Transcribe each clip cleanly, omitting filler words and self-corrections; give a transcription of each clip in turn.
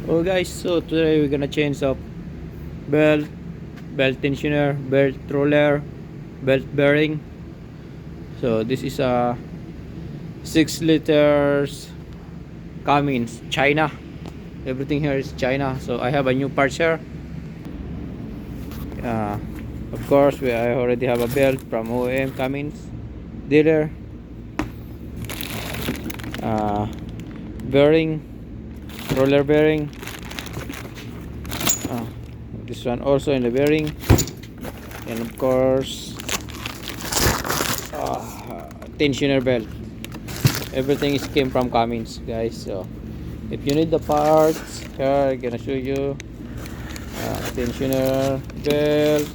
Oh guys, so today we're gonna change up belt, belt tensioner, belt roller, belt bearing. So this is a 6 liters Cummins, China. Everything here is China. So I have a new parts here. Uh, of course, I already have a belt from OEM Cummins dealer. Uh, Bearing, roller bearing. Uh, this one also in the bearing, and of course tensioner belt. Everything is came from Cummins, guys. So if you need the parts, here I'm gonna show you. Tensioner belt,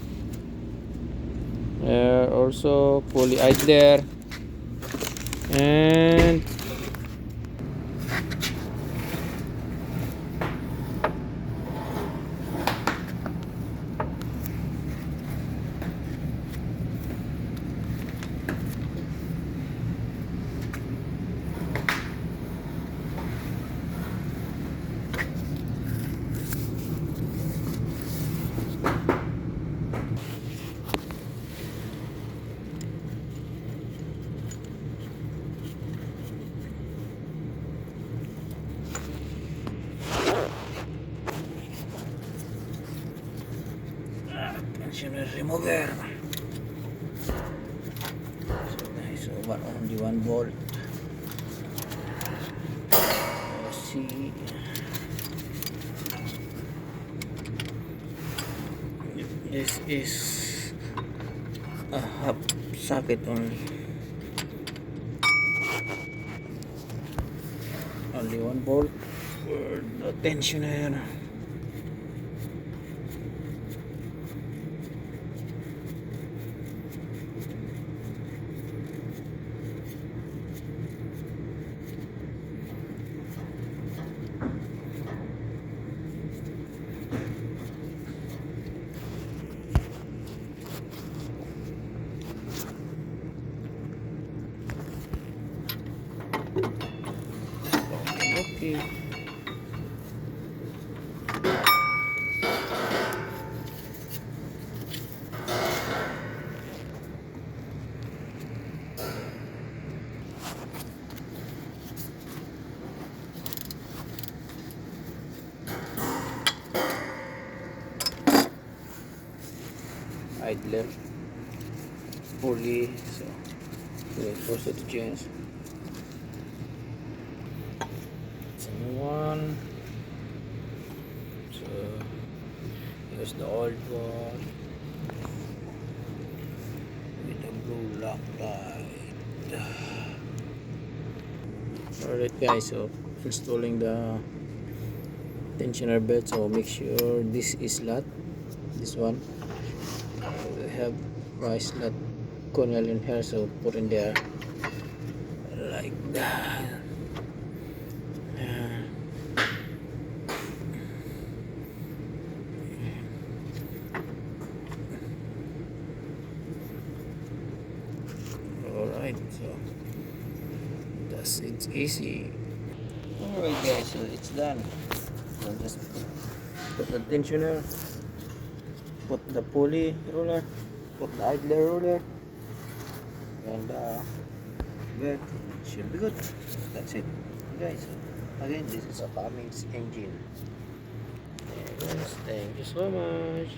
also pulley idler, and tensioner remover. So guys, so only one bolt. Let's see. This is a half socket only. Only one bolt for the tensioner. Okay. Idler, pulley. So we're supposed to change. It's a new one. So here's the old one with the blue Loctite. Alright guys, so installing the tensioner belt. So make sure this is slot, this one. We have a slot corner in here, so put in there like that. Alright, so it's easy. Alright guys, so it's done. So just put the tensioner, put the pulley roller, put the idler roller, and good, should be good. That's it guys. Again, this is a Cummins engine. Yes, thank you so much.